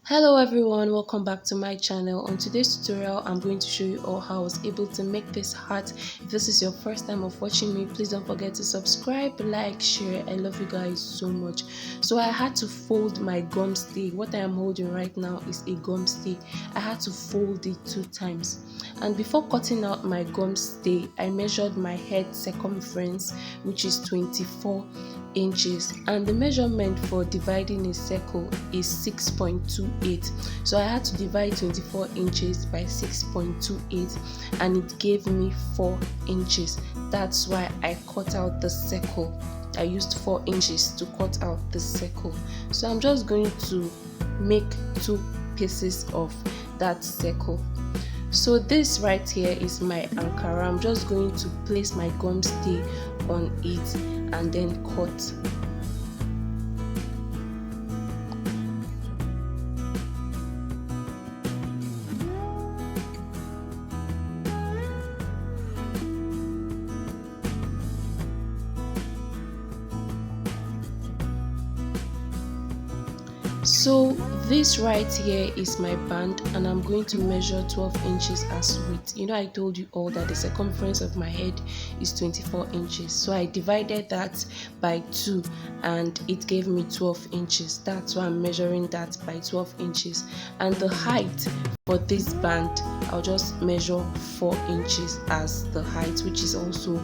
Hello everyone, welcome back to my channel. On today's tutorial I'm going to show you all how I was able to make this heart. If this is your first time of watching me, please don't forget to subscribe, like, share. I love you guys so much. So I had to fold my gum stay. What I am holding right now is a gum stay. I had to fold it 2 times, and before cutting out my gum stay I measured my head circumference, which is 24 inches, and the measurement for dividing a circle is 6.28. So I had to divide 24 inches by 6.28 and it gave me 4 inches. That's why I cut out the circle. I used 4 inches to cut out the circle. So I'm just going to make 2 pieces of that circle. So this right here is my Ankara. I'm just going to place my gum stay on it and then cut. So this right here is my band, and I'm going to measure 12 inches as width. I told you all that the circumference of my head is 24 inches. So I divided that by 2 and it gave me 12 inches. That's why I'm measuring that by 12 inches. And the height for this band, I'll just measure 4 inches as the height, which is also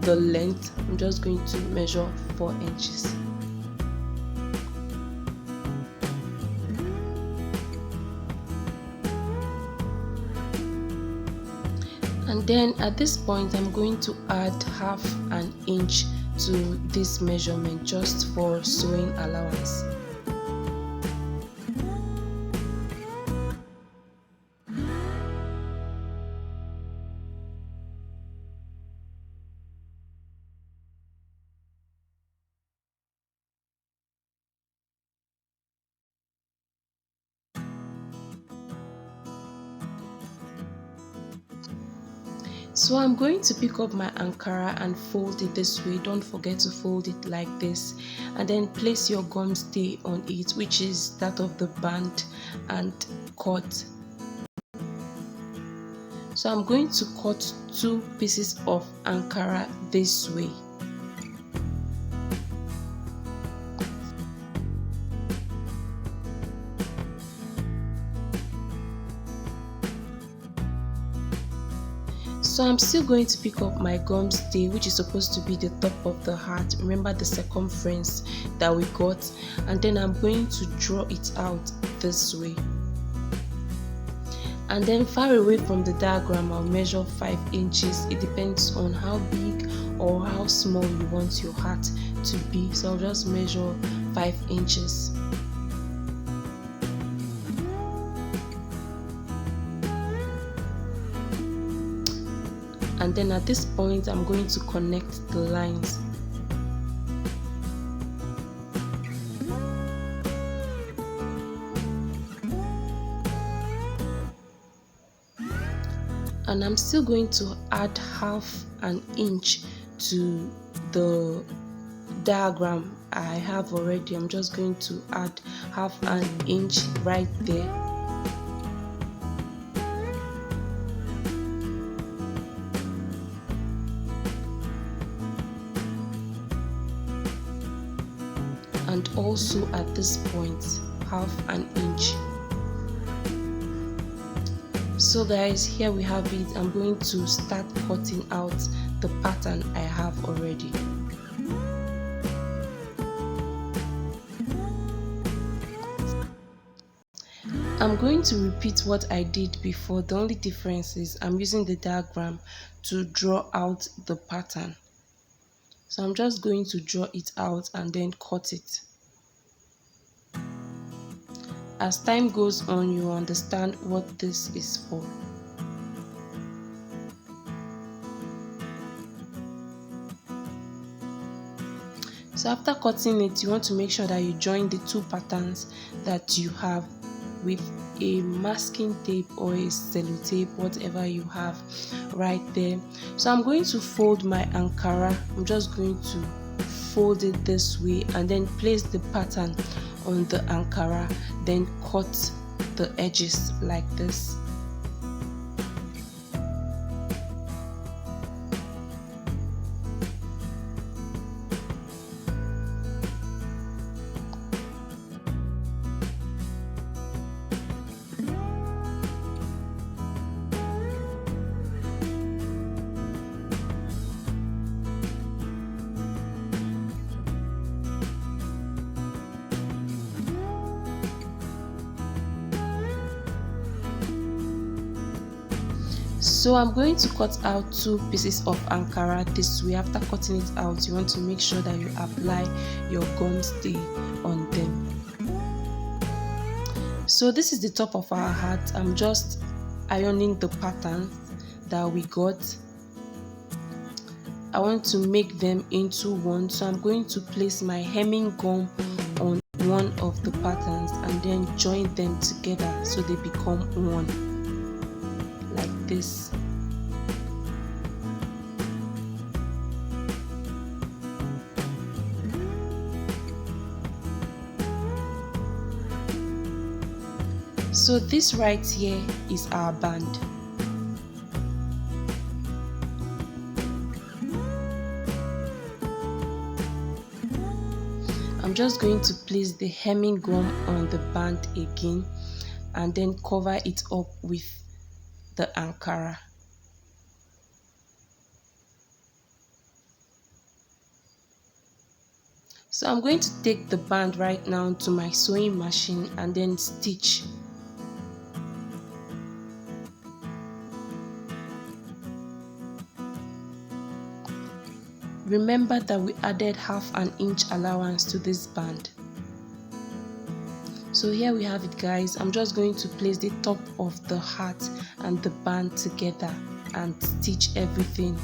the length. I'm just going to measure 4 inches. And then at this point I'm going to add half an inch to this measurement just for sewing allowance. So I'm going to pick up my Ankara and fold it this way. Don't forget to fold it like this, and then place your gum stay on it, which is that of the band, and cut. So I'm going to cut 2 pieces of Ankara this way. So I'm still going to pick up my gum stay, which is supposed to be the top of the heart. Remember the circumference that we got, and then I'm going to draw it out this way. And then far away from the diagram I'll measure 5 inches. It depends on how big or how small you want your heart to be. So I'll just measure 5 inches. And then at this point I'm going to connect the lines. And I'm still going to add half an inch to the diagram I have already. I'm just going to add half an inch right there. And also at this point half an inch. So guys, here we have it. I'm going to start cutting out the pattern I have already. I'm going to repeat what I did before. The only difference is I'm using the diagram to draw out the pattern. So I'm just going to draw it out and then cut it. As time goes on, you understand what this is for. So after cutting it, you want to make sure that you join the 2 patterns that you have with a masking tape or a sellotape, whatever you have right there. So I'm going to fold my Ankara. I'm just going to fold it this way and then place the pattern on the Ankara, then cut the edges like this. So I'm going to cut out 2 pieces of Ankara this way. After cutting it out, you want to make sure that you apply your gum stay on them. So this is the top of our hat. I'm just ironing the patterns that we got. I want to make them into one, so I'm going to place my hemming gum on one of the patterns and then join them together so they become one, like this. So this right here is our band. I'm just going to place the hemming gum on the band again and then cover it up with the Ankara. So I'm going to take the band right now to my sewing machine and then stitch. Remember that we added half an inch allowance to this band. So here we have it, guys. I'm just going to place the top of the hat and the band together and stitch everything.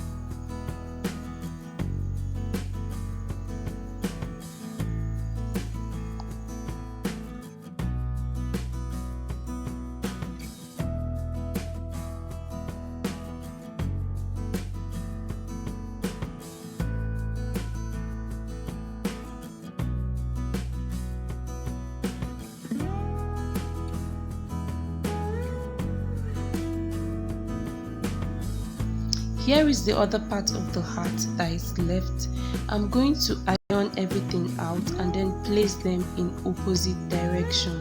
Here is the other part of the hat that is left. I'm going to iron everything out and then place them in opposite direction,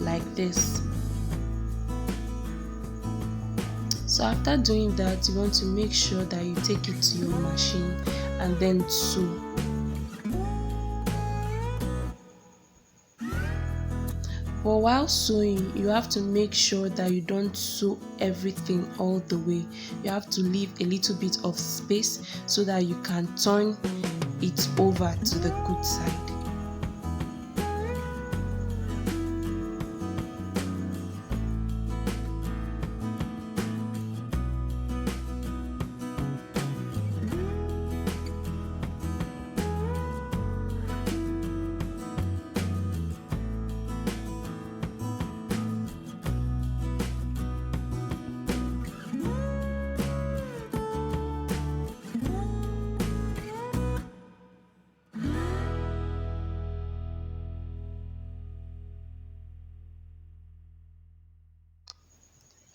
like this. So after doing that, you want to make sure that you take it to your machine and then sew. But while sewing, you have to make sure that you don't sew everything all the way. You have to leave a little bit of space so that you can turn it over to the good side.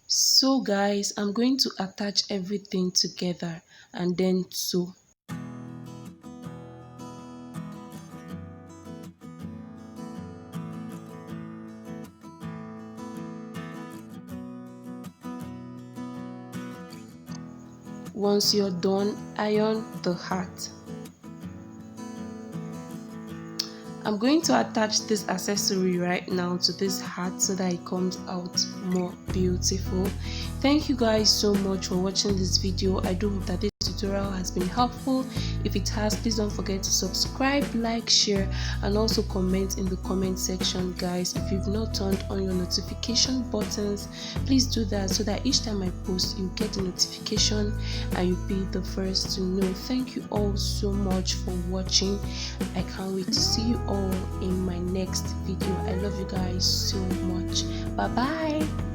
So guys, I'm going to attach everything together and then sew. Once you're done, iron the hat. I'm going to attach this accessory right now to this hat so that it comes out more beautiful. Thank you guys so much for watching this video. I do hope that this tutorial has been helpful. If it has, please don't forget to subscribe, like, share, and also comment in the comment section, guys. If you've not turned on your notification buttons, please do that so that each time I post, you get a notification and you'll be the first to know. Thank you all so much for watching. I can't wait to see you all in my next video. I love you guys so much. Bye bye.